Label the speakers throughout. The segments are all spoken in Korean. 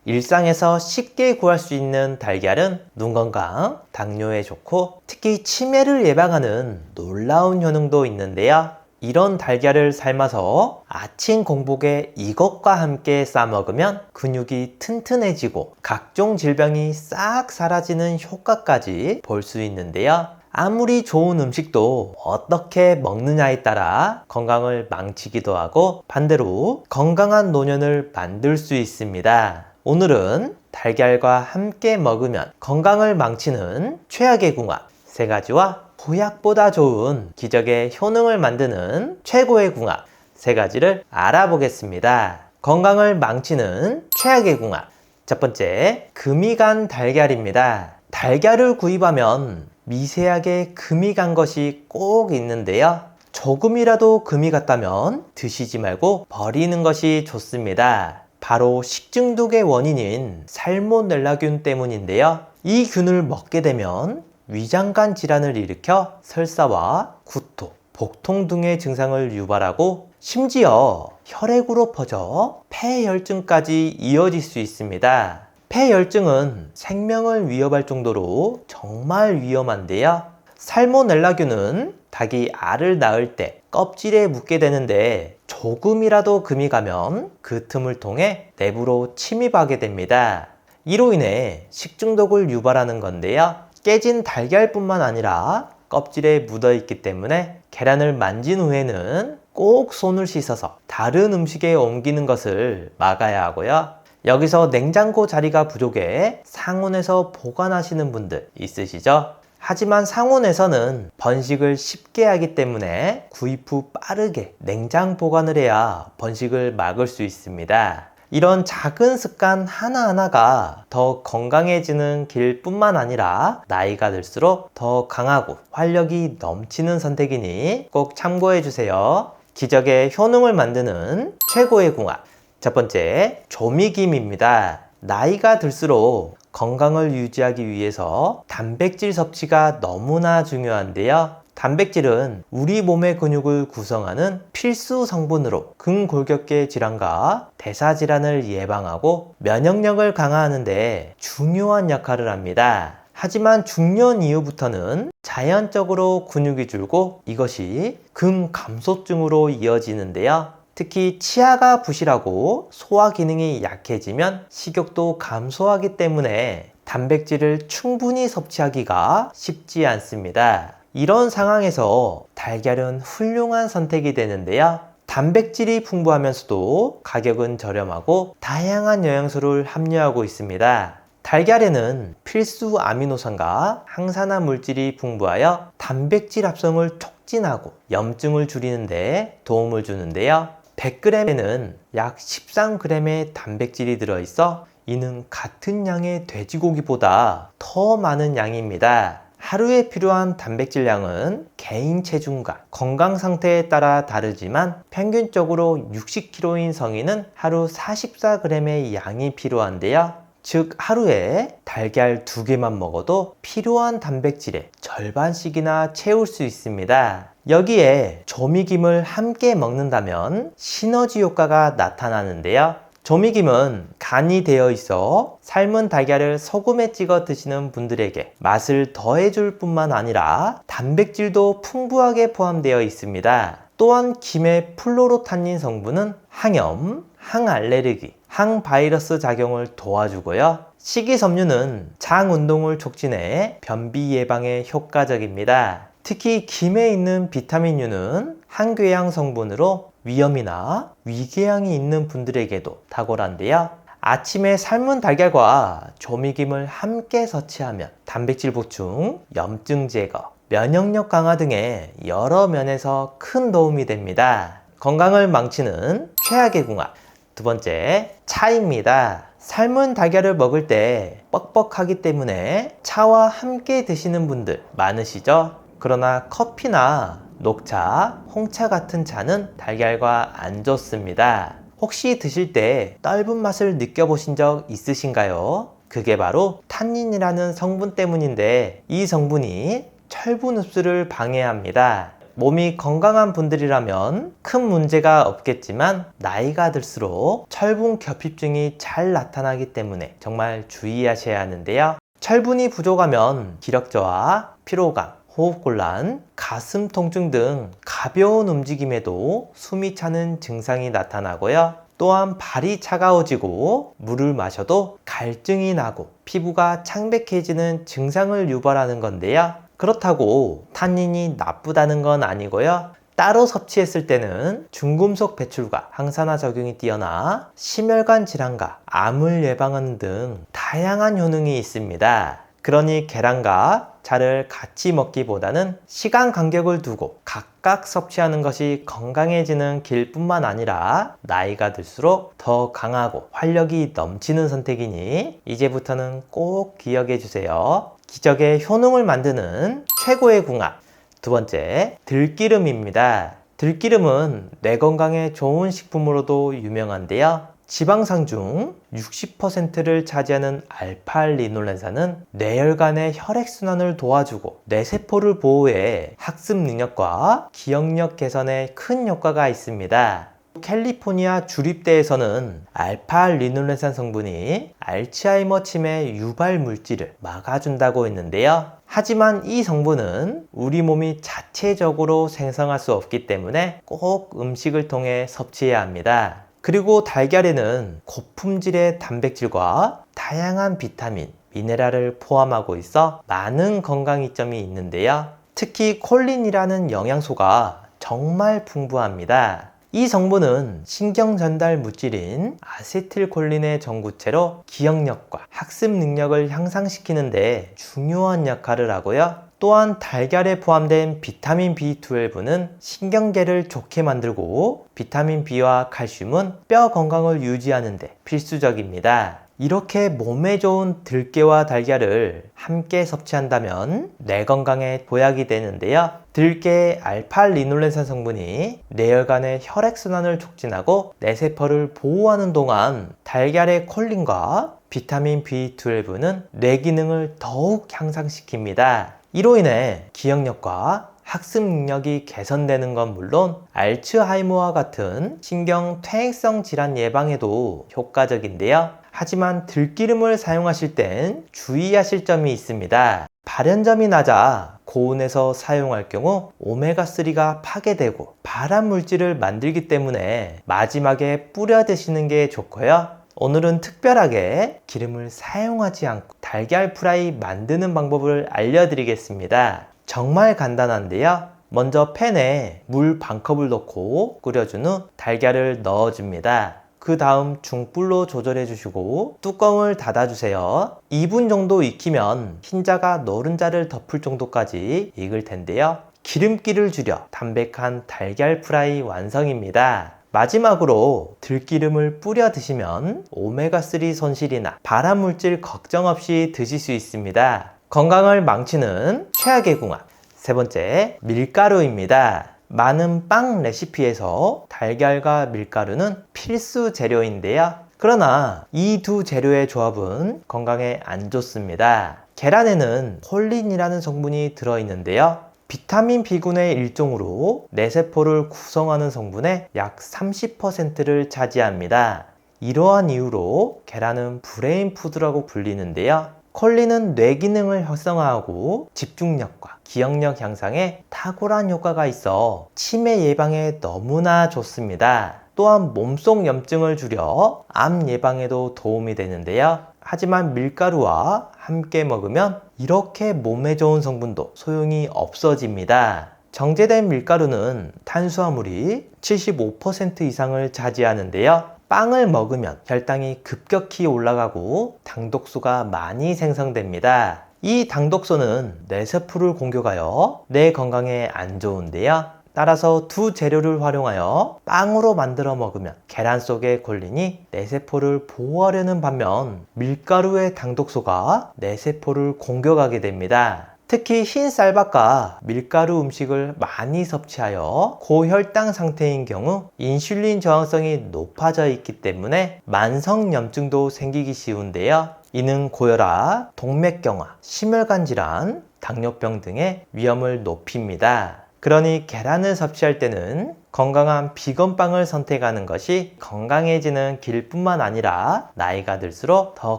Speaker 1: 일상에서 쉽게 구할 수 있는 달걀은 눈 건강, 당뇨에 좋고 특히 치매를 예방하는 놀라운 효능도 있는데요. 이런 달걀을 삶아서 아침 공복에 이것과 함께 싸 먹으면 근육이 튼튼해지고 각종 질병이 싹 사라지는 효과까지 볼 수 있는데요. 아무리 좋은 음식도 어떻게 먹느냐에 따라 건강을 망치기도 하고 반대로 건강한 노년을 만들 수 있습니다. 오늘은 달걀과 함께 먹으면 건강을 망치는 최악의 궁합 3가지와 보약보다 좋은 기적의 효능을 만드는 최고의 궁합 3가지를 알아보겠습니다. 건강을 망치는 최악의 궁합. 첫 번째, 금이 간 달걀입니다. 달걀을 구입하면 미세하게 금이 간 것이 꼭 있는데요. 조금이라도 금이 갔다면 드시지 말고 버리는 것이 좋습니다. 바로 식중독의 원인인 살모넬라균 때문인데요. 이 균을 먹게 되면 위장관 질환을 일으켜 설사와 구토, 복통 등의 증상을 유발하고 심지어 혈액으로 퍼져 폐혈증까지 이어질 수 있습니다. 폐혈증은 생명을 위협할 정도로 정말 위험한데요. 살모넬라균은 닭이 알을 낳을 때 껍질에 묻게 되는데 조금이라도 금이 가면 그 틈을 통해 내부로 침입하게 됩니다. 이로 인해 식중독을 유발하는 건데요. 깨진 달걀뿐만 아니라 껍질에 묻어 있기 때문에 계란을 만진 후에는 꼭 손을 씻어서 다른 음식에 옮기는 것을 막아야 하고요. 여기서 냉장고 자리가 부족해 상온에서 보관하시는 분들 있으시죠? 하지만 상온에서는 번식을 쉽게 하기 때문에 구입 후 빠르게 냉장 보관을 해야 번식을 막을 수 있습니다. 이런 작은 습관 하나하나가 더 건강해지는 길뿐만 아니라 나이가 들수록 더 강하고 활력이 넘치는 선택이니 꼭 참고해 주세요. 기적의 효능을 만드는 최고의 궁합. 첫 번째, 조미김입니다. 나이가 들수록 건강을 유지하기 위해서 단백질 섭취가 너무나 중요한데요. 단백질은 우리 몸의 근육을 구성하는 필수 성분으로 근골격계 질환과 대사 질환을 예방하고 면역력을 강화하는 데 중요한 역할을 합니다. 하지만 중년 이후부터는 자연적으로 근육이 줄고 이것이 근감소증으로 이어지는데요. 특히 치아가 부실하고 소화 기능이 약해지면 식욕도 감소하기 때문에 단백질을 충분히 섭취하기가 쉽지 않습니다. 이런 상황에서 달걀은 훌륭한 선택이 되는데요. 단백질이 풍부하면서도 가격은 저렴하고 다양한 영양소를 함유하고 있습니다. 달걀에는 필수 아미노산과 항산화 물질이 풍부하여 단백질 합성을 촉진하고 염증을 줄이는 데 도움을 주는데요. 100g에는 약 13g의 단백질이 들어있어 이는 같은 양의 돼지고기보다 더 많은 양입니다. 하루에 필요한 단백질량은 개인 체중과 건강 상태에 따라 다르지만 평균적으로 60kg인 성인은 하루 44g의 양이 필요한데요. 즉 하루에 달걀 2개만 먹어도 필요한 단백질의 절반씩이나 채울 수 있습니다. 여기에 조미김을 함께 먹는다면 시너지 효과가 나타나는데요. 조미김은 간이 되어 있어 삶은 달걀을 소금에 찍어 드시는 분들에게 맛을 더해줄 뿐만 아니라 단백질도 풍부하게 포함되어 있습니다. 또한 김의 플로로탄닌 성분은 항염, 항알레르기, 항바이러스 작용을 도와주고요. 식이섬유는 장 운동을 촉진해 변비 예방에 효과적입니다. 특히 김에 있는 비타민유는 항궤양 성분으로 위염이나 위궤양이 있는 분들에게도 탁월한데요. 아침에 삶은 달걀과 조미김을 함께 섭취하면 단백질 보충, 염증 제거, 면역력 강화 등의 여러 면에서 큰 도움이 됩니다. 건강을 망치는 최악의 궁합. 두 번째, 차입니다. 삶은 달걀을 먹을 때 뻑뻑하기 때문에 차와 함께 드시는 분들 많으시죠? 그러나 커피나 녹차, 홍차 같은 차는 달걀과 안 좋습니다. 혹시 드실 때 떫은 맛을 느껴보신 적 있으신가요? 그게 바로 탄닌이라는 성분 때문인데 이 성분이 철분 흡수를 방해합니다. 몸이 건강한 분들이라면 큰 문제가 없겠지만 나이가 들수록 철분 결핍증이 잘 나타나기 때문에 정말 주의하셔야 하는데요. 철분이 부족하면 기력 저하, 피로감, 호흡곤란, 가슴 통증 등 가벼운 움직임에도 숨이 차는 증상이 나타나고요. 또한 발이 차가워지고 물을 마셔도 갈증이 나고 피부가 창백해지는 증상을 유발하는 건데요. 그렇다고 탄닌이 나쁘다는 건 아니고요. 따로 섭취했을 때는 중금속 배출과 항산화 작용이 뛰어나 심혈관 질환과 암을 예방하는 등 다양한 효능이 있습니다. 그러니 계란과 차를 같이 먹기보다는 시간 간격을 두고 각각 섭취하는 것이 건강해지는 길뿐만 아니라 나이가 들수록 더 강하고 활력이 넘치는 선택이니 이제부터는 꼭 기억해 주세요. 기적의 효능을 만드는 최고의 궁합. 두 번째, 들기름입니다. 들기름은 뇌 건강에 좋은 식품으로도 유명한데요. 지방산 중 60%를 차지하는 알파리놀렌산은 뇌혈관의 혈액순환을 도와주고 뇌세포를 보호해 학습 능력과 기억력 개선에 큰 효과가 있습니다. 캘리포니아 주립대에서는 알파리놀렌산 성분이 알츠하이머 치매 유발 물질을 막아준다고 했는데요. 하지만 이 성분은 우리 몸이 자체적으로 생성할 수 없기 때문에 꼭 음식을 통해 섭취해야 합니다. 그리고 달걀에는 고품질의 단백질과 다양한 비타민, 미네랄을 포함하고 있어 많은 건강 이점이 있는데요. 특히 콜린이라는 영양소가 정말 풍부합니다. 이 성분은 신경 전달 물질인 아세틸콜린의 전구체로 기억력과 학습 능력을 향상시키는데 중요한 역할을 하고요. 또한 달걀에 포함된 비타민 B12는 신경계를 좋게 만들고 비타민 B와 칼슘은 뼈 건강을 유지하는 데 필수적입니다. 이렇게 몸에 좋은 들깨와 달걀을 함께 섭취한다면 뇌 건강에 보약이 되는데요. 들깨의 알파리놀렌산 성분이 뇌혈관의 혈액순환을 촉진하고 뇌세포를 보호하는 동안 달걀의 콜린과 비타민 B12는 뇌 기능을 더욱 향상시킵니다. 이로 인해 기억력과 학습 능력이 개선되는 건 물론 알츠하이머와 같은 신경 퇴행성 질환 예방에도 효과적인데요. 하지만 들기름을 사용하실 땐 주의하실 점이 있습니다. 발연점이 낮아 고온에서 사용할 경우 오메가3가 파괴되고 발암 물질을 만들기 때문에 마지막에 뿌려 드시는 게 좋고요. 오늘은 특별하게 기름을 사용하지 않고 달걀 프라이 만드는 방법을 알려드리겠습니다. 정말 간단한데요. 먼저 팬에 물 반컵을 넣고 끓여준 후 달걀을 넣어줍니다. 그 다음 중불로 조절해 주시고 뚜껑을 닫아 주세요. 2분 정도 익히면 흰자가 노른자를 덮을 정도까지 익을 텐데요. 기름기를 줄여 담백한 달걀 프라이 완성입니다. 마지막으로 들기름을 뿌려 드시면 오메가3 손실이나 발암물질 걱정 없이 드실 수 있습니다. 건강을 망치는 최악의 궁합. 세 번째, 밀가루입니다. 많은 빵 레시피에서 달걀과 밀가루는 필수 재료인데요. 그러나 이 두 재료의 조합은 건강에 안 좋습니다. 계란에는 콜린이라는 성분이 들어있는데요. 비타민 B군의 일종으로 뇌세포를 구성하는 성분의 약 30%를 차지합니다. 이러한 이유로 계란은 브레인 푸드라고 불리는데요. 콜린은 뇌 기능을 활성화하고 집중력과 기억력 향상에 탁월한 효과가 있어 치매 예방에 너무나 좋습니다. 또한 몸속 염증을 줄여 암 예방에도 도움이 되는데요. 하지만 밀가루와 함께 먹으면 이렇게 몸에 좋은 성분도 소용이 없어집니다. 정제된 밀가루는 탄수화물이 75% 이상을 차지하는데요. 빵을 먹으면 혈당이 급격히 올라가고 당독소가 많이 생성됩니다. 이 당독소는 뇌세포를 공격하여 뇌 건강에 안 좋은데요. 따라서 두 재료를 활용하여 빵으로 만들어 먹으면 계란 속의 콜린이 뇌세포를 보호하려는 반면 밀가루의 당독소가 뇌세포를 공격하게 됩니다. 특히 흰 쌀밥과 밀가루 음식을 많이 섭취하여 고혈당 상태인 경우 인슐린 저항성이 높아져 있기 때문에 만성염증도 생기기 쉬운데요. 이는 고혈압, 동맥경화, 심혈관 질환, 당뇨병 등의 위험을 높입니다. 그러니 계란을 섭취할 때는 건강한 비건빵을 선택하는 것이 건강해지는 길뿐만 아니라 나이가 들수록 더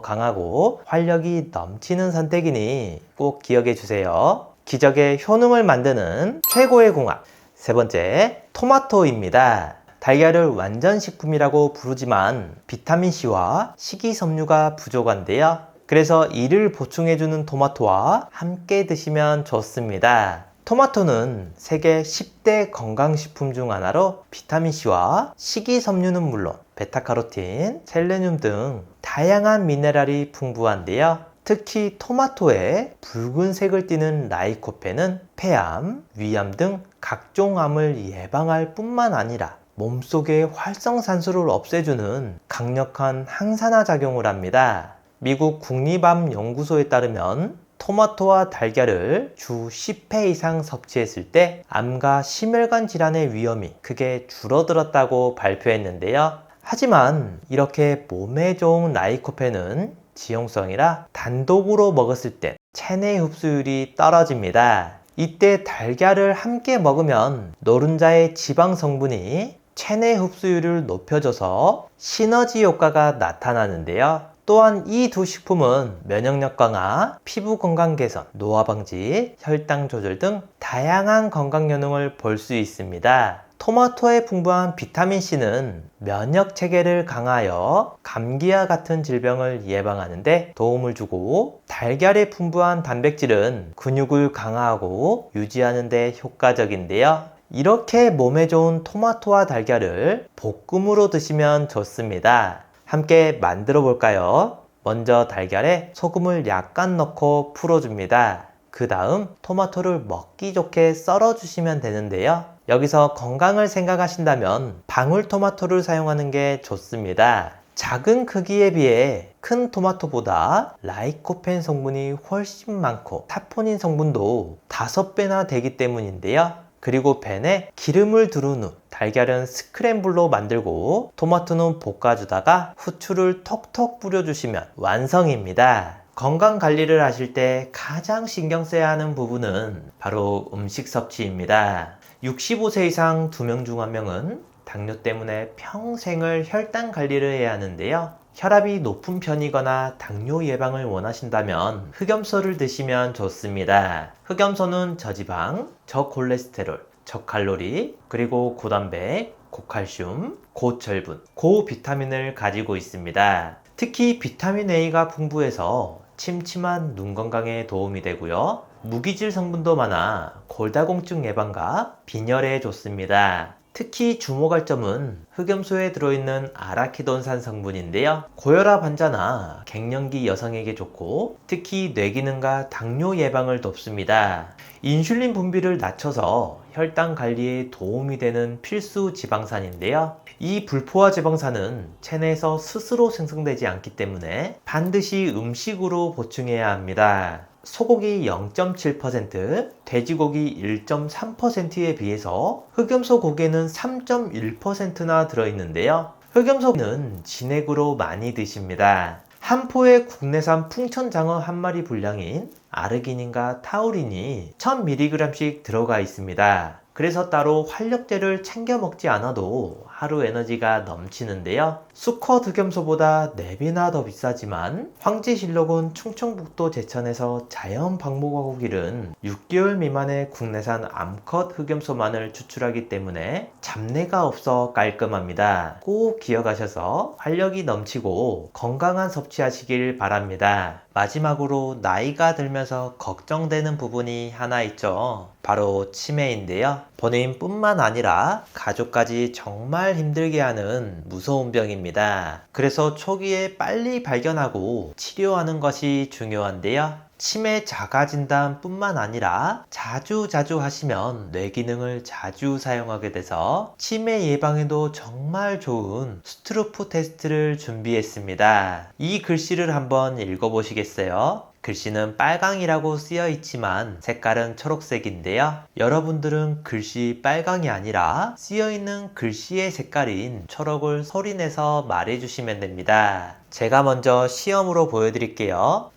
Speaker 1: 강하고 활력이 넘치는 선택이니 꼭 기억해 주세요. 기적의 효능을 만드는 최고의 궁합. 세 번째, 토마토입니다. 달걀을 완전식품이라고 부르지만 비타민C와 식이섬유가 부족한데요. 그래서 이를 보충해주는 토마토와 함께 드시면 좋습니다. 토마토는 세계 10대 건강식품 중 하나로 비타민C와 식이섬유는 물론 베타카로틴, 셀레늄 등 다양한 미네랄이 풍부한데요. 특히 토마토에 붉은색을 띠는 라이코펜은 폐암, 위암 등 각종 암을 예방할 뿐만 아니라 몸속의 활성산소를 없애주는 강력한 항산화 작용을 합니다. 미국 국립암연구소에 따르면 토마토와 달걀을 주 10회 이상 섭취했을 때 암과 심혈관 질환의 위험이 크게 줄어들었다고 발표했는데요. 하지만 이렇게 몸에 좋은 라이코펜은 지용성이라 단독으로 먹었을 때 체내 흡수율이 떨어집니다. 이때 달걀을 함께 먹으면 노른자의 지방 성분이 체내 흡수율을 높여줘서 시너지 효과가 나타나는데요. 또한 이 두 식품은 면역력 강화, 피부 건강 개선, 노화 방지, 혈당 조절 등 다양한 건강 효능을 볼 수 있습니다. 토마토에 풍부한 비타민C는 면역 체계를 강화하여 감기와 같은 질병을 예방하는 데 도움을 주고, 달걀에 풍부한 단백질은 근육을 강화하고 유지하는 데 효과적인데요. 이렇게 몸에 좋은 토마토와 달걀을 볶음으로 드시면 좋습니다. 함께 만들어 볼까요? 먼저 달걀에 소금을 약간 넣고 풀어줍니다. 그 다음 토마토를 먹기 좋게 썰어 주시면 되는데요. 여기서 건강을 생각하신다면 방울토마토를 사용하는 게 좋습니다. 작은 크기에 비해 큰 토마토보다 라이코펜 성분이 훨씬 많고 사포닌 성분도 5배나 되기 때문인데요. 그리고 팬에 기름을 두른 후 달걀은 스크램블로 만들고 토마토는 볶아주다가 후추를 톡톡 뿌려주시면 완성입니다. 건강 관리를 하실 때 가장 신경 써야 하는 부분은 바로 음식 섭취입니다. 65세 이상 2명 중 1명은 당뇨 때문에 평생을 혈당 관리를 해야 하는데요. 혈압이 높은 편이거나 당뇨 예방을 원하신다면 흑염소를 드시면 좋습니다. 흑염소는 저지방, 저콜레스테롤, 저칼로리, 그리고 고단백, 고칼슘, 고철분, 고비타민을 가지고 있습니다. 특히 비타민 A가 풍부해서 침침한 눈 건강에 도움이 되고요. 무기질 성분도 많아 골다공증 예방과 빈혈에 좋습니다. 특히 주목할 점은 흑염소에 들어있는 아라키돈산 성분인데요. 고혈압 환자나 갱년기 여성에게 좋고 특히 뇌기능과 당뇨 예방을 돕습니다. 인슐린 분비를 낮춰서 혈당 관리에 도움이 되는 필수 지방산인데요. 이 불포화 지방산은 체내에서 스스로 생성되지 않기 때문에 반드시 음식으로 보충해야 합니다. 소고기 0.7%, 돼지고기 1.3%에 비해서 흑염소 고기에는 3.1%나 들어있는데요. 흑염소는 진액으로 많이 드십니다. 한 포의 국내산 풍천장어 한 마리 분량인 아르기닌과 타우린이 1000mg씩 들어가 있습니다. 그래서 따로 활력제를 챙겨 먹지 않아도 하루 에너지가 넘치는데요. 수컷 흑염소보다 4배나 더 비싸지만 황제실록은 충청북도 제천에서 자연 방목하고 기른 6개월 미만의 국내산 암컷 흑염소만을 추출하기 때문에 잡내가 없어 깔끔합니다. 꼭 기억하셔서 활력이 넘치고 건강한 섭취하시길 바랍니다. 마지막으로 나이가 들면서 걱정되는 부분이 하나 있죠. 바로 치매인데요. 본인뿐만 아니라 가족까지 정말 힘들게 하는 무서운 병입니다. 그래서 초기에 빨리 발견하고 치료하는 것이 중요한데요. 치매 자가진단 뿐만 아니라 자주 하시면 뇌기능을 자주 사용하게 돼서 치매 예방에도 정말 좋은 스트루프 테스트를 준비했습니다. 이 글씨를 한번 읽어보시겠어요? 글씨는 빨강이라고 쓰여 있지만 색깔은 초록색인데요. 여러분들은 글씨 빨강이 아니라 쓰여 있는 글씨의 색깔인 초록을 소리내서 말해주시면 됩니다. 제가 먼저 시험으로 보여드릴게요.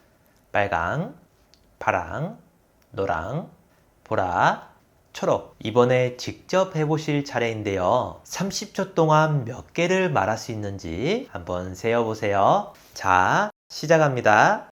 Speaker 1: 빨강, 파랑, 노랑, 보라, 초록. 이번에 직접 해보실 차례인데요. 30초 동안 몇 개를 말할 수 있는지 한번 세어보세요. 자, 시작합니다.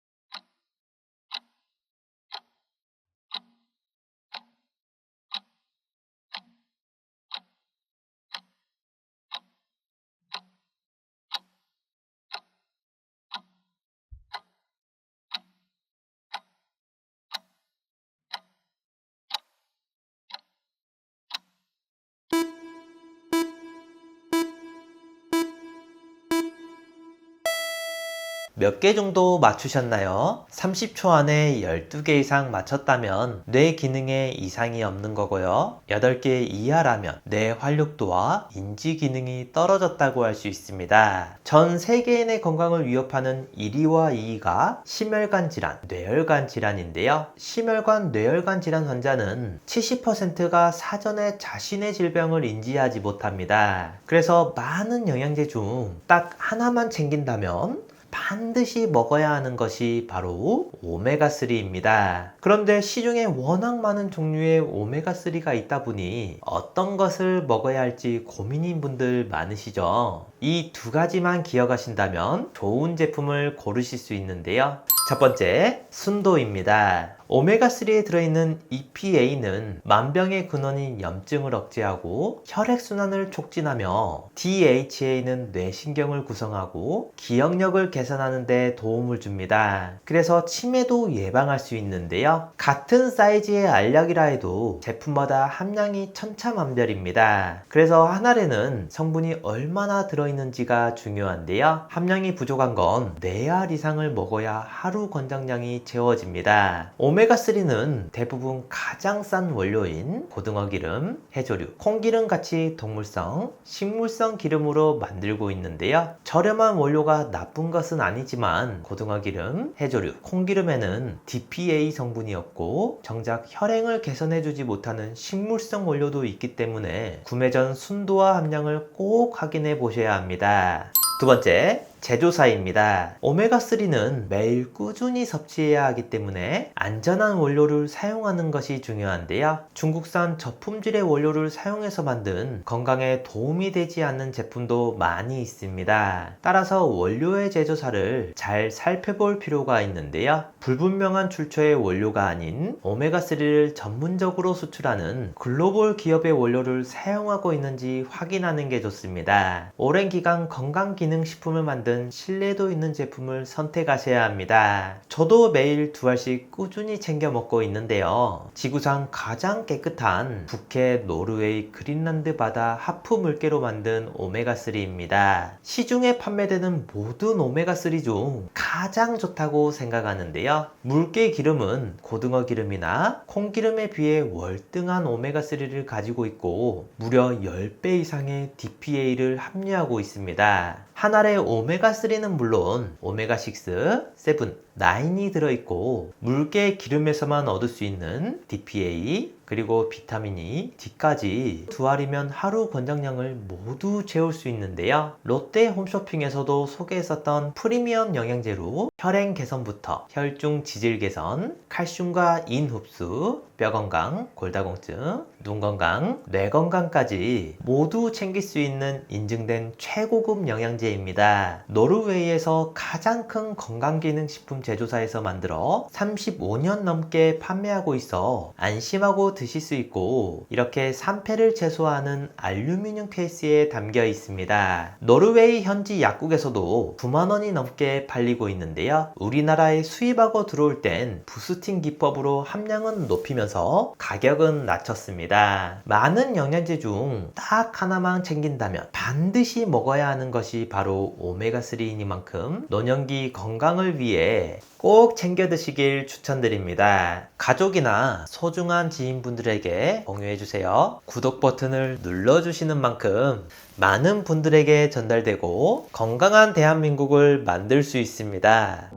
Speaker 1: 몇 개 정도 맞추셨나요? 30초 안에 12개 이상 맞췄다면 뇌 기능에 이상이 없는 거고요. 8개 이하라면 뇌 활력도와 인지 기능이 떨어졌다고 할 수 있습니다. 전 세계인의 건강을 위협하는 1위와 2위가 심혈관 질환, 뇌혈관 질환인데요. 심혈관, 뇌혈관 질환 환자는 70%가 사전에 자신의 질병을 인지하지 못합니다. 그래서 많은 영양제 중 딱 하나만 챙긴다면 반드시 먹어야 하는 것이 바로 오메가3입니다. 그런데 시중에 워낙 많은 종류의 오메가3가 있다 보니 어떤 것을 먹어야 할지 고민인 분들 많으시죠? 이 두 가지만 기억하신다면 좋은 제품을 고르실 수 있는데요. 첫 번째, 순도입니다. 오메가3에 들어있는 EPA는 만병의 근원인 염증을 억제하고 혈액순환을 촉진하며 DHA는 뇌신경을 구성하고 기억력을 개선하는 데 도움을 줍니다. 그래서 치매도 예방할 수 있는데요. 같은 사이즈의 알약이라 해도 제품마다 함량이 천차만별입니다. 그래서 한 알에는 성분이 얼마나 들어있는지가 중요한데요. 함량이 부족한 건 4알 이상을 먹어야 하루 권장량이 채워집니다. 오메가3는 대부분 가장 싼 원료인 고등어 기름, 해조류, 콩기름 같이 동물성, 식물성 기름으로 만들고 있는데요. 저렴한 원료가 나쁜 것은 아니지만 고등어 기름, 해조류, 콩기름에는 DPA 성분이 없고 정작 혈행을 개선해주지 못하는 식물성 원료도 있기 때문에 구매 전 순도와 함량을 꼭 확인해 보셔야 합니다. 두 번째, 제조사입니다. 오메가3는 매일 꾸준히 섭취해야 하기 때문에 안전한 원료를 사용하는 것이 중요한데요. 중국산 저품질의 원료를 사용해서 만든 건강에 도움이 되지 않는 제품도 많이 있습니다. 따라서 원료의 제조사를 잘 살펴볼 필요가 있는데요. 불분명한 출처의 원료가 아닌 오메가3를 전문적으로 수출하는 글로벌 기업의 원료를 사용하고 있는지 확인하는 게 좋습니다. 오랜 기간 건강기능식품을 만든 신뢰도 있는 제품을 선택하셔야 합니다. 저도 매일 2알씩 꾸준히 챙겨 먹고 있는데요. 지구상 가장 깨끗한 북해, 노르웨이, 그린란드 바다 하프 물개로 만든 오메가3입니다. 시중에 판매되는 모든 오메가3 중 가장 좋다고 생각하는데요. 물개 기름은 고등어 기름이나 콩기름에 비해 월등한 오메가3를 가지고 있고 무려 10배 이상의 DPA를 함유하고 있습니다. 한 알의 오메가3는 물론 오메가6, 7, 9이 들어있고 물개 기름에서만 얻을 수 있는 DPA 그리고 비타민 E, D까지 2알이면 하루 권장량을 모두 채울 수 있는데요. 롯데 홈쇼핑에서도 소개했었던 프리미엄 영양제로 혈행 개선부터 혈중 지질 개선, 칼슘과 인 흡수, 뼈 건강, 골다공증, 눈 건강, 뇌 건강까지 모두 챙길 수 있는 인증된 최고급 영양제입니다. 노르웨이에서 가장 큰 건강기능식품 제조사에서 만들어 35년 넘게 판매하고 있어 안심하고 드실 수 있고 이렇게 산패를 최소화하는 알루미늄 케이스에 담겨 있습니다. 노르웨이 현지 약국에서도 9만 원이 넘게 팔리고 있는데요. 우리나라에 수입하고 들어올 땐 부스팅 기법으로 함량은 높이면서 가격은 낮췄습니다. 많은 영양제 중 딱 하나만 챙긴다면 반드시 먹어야 하는 것이 바로 오메가3이니만큼 노년기 건강을 위해 꼭 챙겨 드시길 추천드립니다. 가족이나 소중한 지인분들에게 공유해주세요. 구독 버튼을 눌러주시는 만큼 많은 분들에게 전달되고 건강한 대한민국을 만들 수 있습니다.